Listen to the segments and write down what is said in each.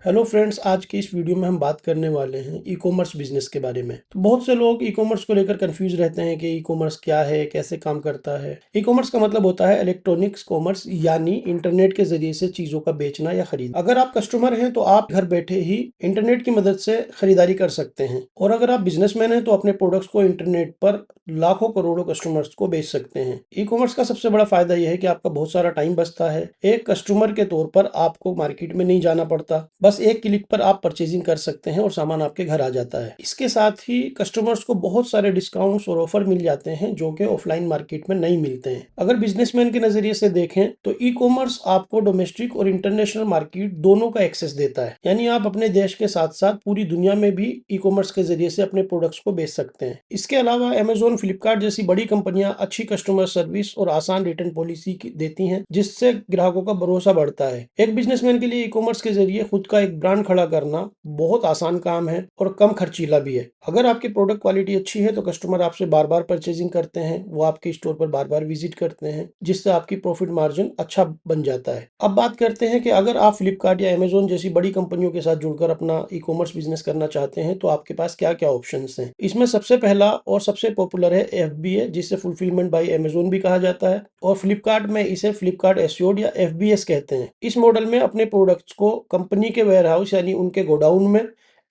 Hello friends, आज की इस वीडियो में हम बात करने वाले हैं ई कॉमर्स बिजनेस के बारे में। तो बहुत से लोग ई कॉमर्स को लेकर कंफ्यूज रहते हैं कि ई कॉमर्स क्या है, कैसे काम करता है। ई कॉमर्स का मतलब होता है इलेक्ट्रॉनिक्स कॉमर्स, यानी इंटरनेट के जरिए से चीजों का बेचना या खरीदना। अगर आप कस्टमर हैं तो आप घर बैठे ही इंटरनेट की मदद से खरीदारी कर सकते हैं, और अगर आप बिजनेसमैन हैं तो अपने प्रोडक्ट्स को इंटरनेट पर लाखों करोड़ों कस्टमर्स को बेच सकते हैं। ई कॉमर्स का सबसे बड़ा फायदा यह है कि आपका बहुत सारा टाइम बचता है। एक कस्टमर के तौर पर आपको मार्केट में नहीं जाना पड़ता, बस एक क्लिक पर आप परचेजिंग कर सकते हैं और सामान आपके घर आ जाता है। इसके साथ ही कस्टमर्स को बहुत सारे डिस्काउंट्स और ऑफर मिल जाते हैं जो कि ऑफलाइन मार्केट में नहीं मिलते हैं। अगर बिजनेसमैन के नजरिए से देखें तो ई कॉमर्स आपको डोमेस्टिक और इंटरनेशनल मार्केट दोनों का एक्सेस देता है, यानी आप अपने देश के साथ साथ पूरी दुनिया में भी ई कॉमर्स के जरिए से अपने प्रोडक्ट्स को बेच सकते हैं। इसके अलावा अमेजोन, फ्लिपकार्ट जैसी बड़ी कंपनियां अच्छी कस्टमर सर्विस और आसान रिटर्न पॉलिसी देती हैं, जिससे ग्राहकों का भरोसा बढ़ता है। एक बिजनेसमैन के लिए ई कॉमर्स के जरिए खुद का एक ब्रांड खड़ा करना बहुत आसान काम है और कम खर्चीला भी है। अगर आपकी प्रोडक्ट क्वालिटी अच्छी है तो कस्टमर आपसे बार बार परचेजिंग करते हैं, वो आपके स्टोर पर बार बार विजिट करते हैं, जिससे आपकी प्रॉफिट मार्जिन अच्छा बन जाता है। अब बात करते हैं कि अगर आप फ्लिपकार्ट या अमेजोन जैसी बड़ी कंपनियों के साथ जुड़कर अपना ई कॉमर्स बिजनेस करना चाहते हैं तो आपके पास क्या क्या ऑप्शंस हैं। इसमें सबसे पहला और सबसे पॉपुलर है FBA, जिसे फुलफिलमेंट बाय अमेजोन भी कहा जाता है, और फ्लिपकार्ट में इसे फ्लिपकार्ट एस्योर्ड या FBS कहते हैं। इस मॉडल में अपने प्रोडक्ट्स को कंपनी के वेयरहाउस यानी उनके गोडाउन में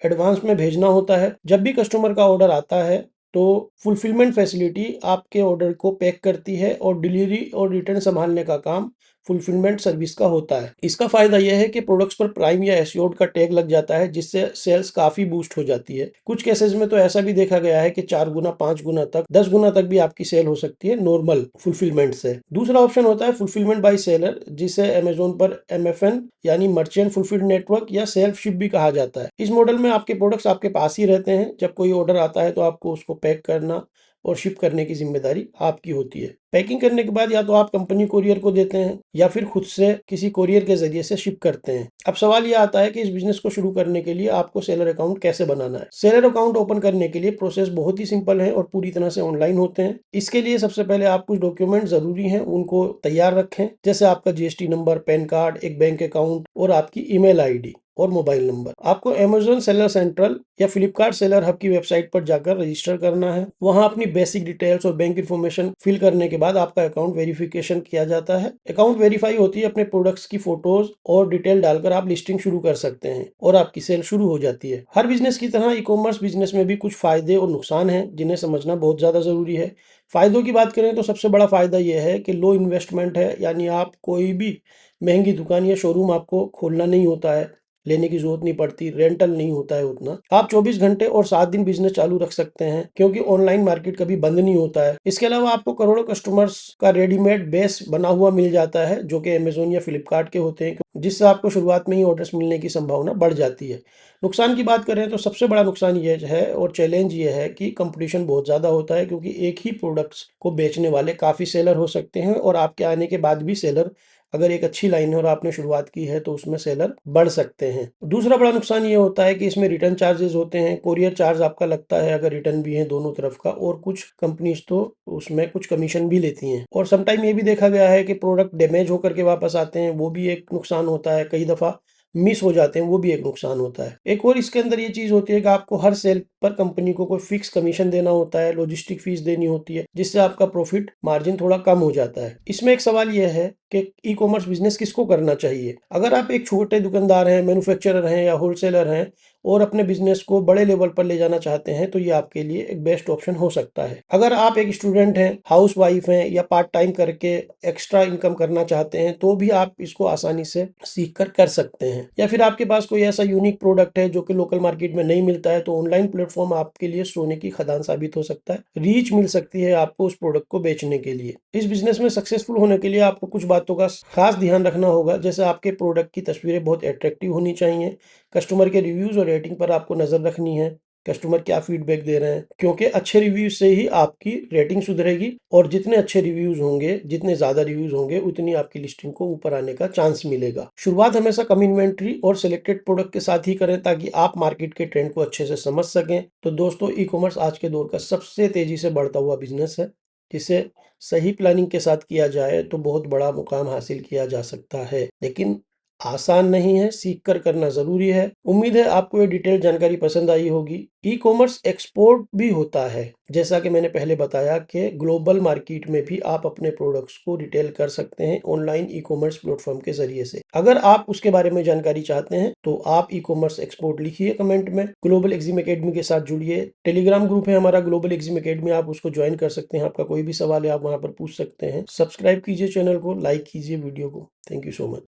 एडवांस में भेजना होता है। जब भी कस्टमर का ऑर्डर आता है तो फुलफिलमेंट फैसिलिटी आपके ऑर्डर को पैक करती है और डिलीवरी और रिटर्न संभालने का काम फुलफिलमेंट सर्विस का होता है। इसका फायदा यह है कि प्रोडक्ट्स पर प्राइम या एस्योर्ड का टैग लग जाता है, जिससे सेल्स काफी बूस्ट हो जाती है। कुछ केसेस में तो ऐसा भी देखा गया है कि 4 गुना, 5 गुना तक, 10 गुना तक भी आपकी सेल हो सकती है नॉर्मल फुलफिलमेंट से। दूसरा ऑप्शन होता है फुलफिलमेंट बाय सेलर, जिसे अमेजोन पर MFN यानी मर्चेंट फुलफिल्ड नेटवर्क या सेल्फ शिप भी कहा जाता है। इस मॉडल में आपके प्रोडक्ट्स आपके पास ही रहते हैं। जब कोई ऑर्डर आता है तो आपको उसको पैक करना और शिप करने की जिम्मेदारी आपकी होती है। पैकिंग करने के बाद या तो आप कंपनी कोरियर को देते हैं या फिर खुद से किसी कोरियर के जरिए से शिप करते हैं। अब सवाल यह आता है कि इस बिजनेस को शुरू करने के लिए आपको सेलर अकाउंट कैसे बनाना है। सेलर अकाउंट ओपन करने के लिए प्रोसेस बहुत ही सिंपल है और पूरी तरह से ऑनलाइन होते हैं। इसके लिए सबसे पहले आप कुछ डॉक्यूमेंट जरूरी हैं उनको तैयार रखें, जैसे आपका GST नंबर, पैन कार्ड, एक बैंक अकाउंट और आपकी ईमेल ID और मोबाइल नंबर। आपको अमेजोन सेलर सेंट्रल या फ्लिपकार्ट सेलर हब की वेबसाइट पर जाकर रजिस्टर करना है। वहां अपनी बेसिक डिटेल्स और बैंक इन्फॉर्मेशन फिल करने के बाद आपका अकाउंट वेरिफिकेशन किया जाता है। अकाउंट वेरीफाई होती है, अपने प्रोडक्ट्स की फोटोज और डिटेल डालकर आप लिस्टिंग शुरू कर सकते हैं और आपकी सेल शुरू हो जाती है। हर बिजनेस की तरह ई कॉमर्स बिजनेस में भी कुछ फायदे और नुकसान हैं, जिन्हें समझना बहुत ज्यादा जरूरी है। फायदों की बात करें तो सबसे बड़ा फायदा यह है कि लो इन्वेस्टमेंट है, यानी आप कोई भी महंगी दुकान या शोरूम आपको खोलना नहीं होता है, लेने की जरूरत नहीं पड़ती, रेंटल नहीं होता है उतना। आप 24 घंटे और 7 दिन बिजनेस चालू रख सकते हैं, क्योंकि ऑनलाइन मार्केट कभी बंद नहीं होता है। इसके अलावा आपको करोड़ों कस्टमर्स का रेडीमेड बेस बना हुआ मिल जाता है, जो कि अमेजोन या फ्लिपकार्ट के होते हैं, जिससे आपको शुरुआत में ही ऑर्डर्स मिलने की संभावना बढ़ जाती है। नुकसान की बात करें तो सबसे बड़ा नुकसान यह है और चैलेंज ये है कि कंपटीशन बहुत ज्यादा होता है, क्योंकि एक ही प्रोडक्ट्स को बेचने वाले काफी सेलर हो सकते हैं, और आपके आने के बाद भी सेलर, अगर एक अच्छी लाइन है और आपने शुरुआत की है तो उसमें सेलर बढ़ सकते हैं। दूसरा बड़ा नुकसान ये होता है कि इसमें रिटर्न चार्जेस होते हैं, कोरियर चार्ज आपका लगता है अगर रिटर्न भी है दोनों तरफ का, और कुछ कंपनीज तो उसमें कुछ कमीशन भी लेती हैं। और समटाइम ये भी देखा गया है कि प्रोडक्ट डैमेज होकर के वापस आते हैं, वो भी एक नुकसान होता है। कई दफा मिस हो जाते हैं, वो भी एक नुकसान होता है। एक और इसके अंदर ये चीज होती है कि आपको हर सेल पर कंपनी को कोई फिक्स कमीशन देना होता है, लॉजिस्टिक फीस देनी होती है, जिससे आपका प्रॉफिट मार्जिन थोड़ा कम हो जाता है। इसमें एक सवाल यह है कि ई कॉमर्स बिजनेस किसको करना चाहिए। अगर आप एक छोटे दुकानदार हैं, मैन्युफैक्चरर हैं या होलसेलर हैं और अपने बिजनेस को बड़े लेवल पर ले जाना चाहते हैं तो ये आपके लिए एक बेस्ट ऑप्शन हो सकता है। अगर आप एक स्टूडेंट हैं, हाउस वाइफ हैं या पार्ट टाइम करके एक्स्ट्रा इनकम करना चाहते हैं तो भी आप इसको आसानी से सीख कर सकते हैं। या फिर आपके पास कोई ऐसा यूनिक प्रोडक्ट है जो कि लोकल मार्केट में नहीं मिलता है तो ऑनलाइन प्लेटफॉर्म आपके लिए सोने की खदान साबित हो सकता है। रीच मिल सकती है आपको उस प्रोडक्ट को बेचने के लिए। इस बिजनेस में सक्सेसफुल होने के लिए आपको कुछ बातों का खास ध्यान रखना होगा, जैसे आपके प्रोडक्ट की तस्वीरें बहुत अट्रैक्टिव होनी चाहिए, कस्टमर के रिव्यूज और रेटिंग पर आपको नजर रखनी है, कस्टमर क्या फीडबैक दे रहे हैं, क्योंकि अच्छे रिव्यूज से ही आपकी रेटिंग सुधरेगी, और जितने अच्छे रिव्यूज होंगे, जितने ज्यादा रिव्यूज होंगे, उतनी आपकी लिस्टिंग को ऊपर आने का चांस मिलेगा। शुरुआत हमेशा कम इन्वेंट्री और सिलेक्टेड प्रोडक्ट के साथ ही करें, ताकि आप मार्केट के ट्रेंड को अच्छे से समझ सकें। तो दोस्तों, ई कॉमर्स आज के दौर का सबसे तेजी से बढ़ता हुआ बिजनेस है, जिसे सही प्लानिंग के साथ किया जाए तो बहुत बड़ा मुकाम हासिल किया जा सकता है। लेकिन आसान नहीं है, सीख कर करना ज़रूरी है। उम्मीद है आपको ये डिटेल जानकारी पसंद आई होगी। ई-कॉमर्स एक्सपोर्ट भी होता है। जैसा कि मैंने पहले बताया कि ग्लोबल मार्केट में भी आप अपने प्रोडक्ट्स को रिटेल कर सकते हैं ऑनलाइन ई-कॉमर्स प्लेटफ़ॉर्म के ज़रिए से। अगर आप उसके बारे में जानकारी चाहते हैं, तो आप ई-कॉमर्स एक्सपोर्ट लिखिए कमेंट में। ग्लोबल एक्जिम अकेडमी के साथ जुड़िए। टेलीग्राम ग्रुप है हमारा ग्लोबल एक्जिम अकेडमी, आप उसको जॉइन कर सकते हैं। आपका कोई भी सवाल है, आप वहाँ पर पूछ सकते हैं। सब्सक्राइब कीजिए चैनल को, लाइक कीजिए वीडियो को। Thank you so much.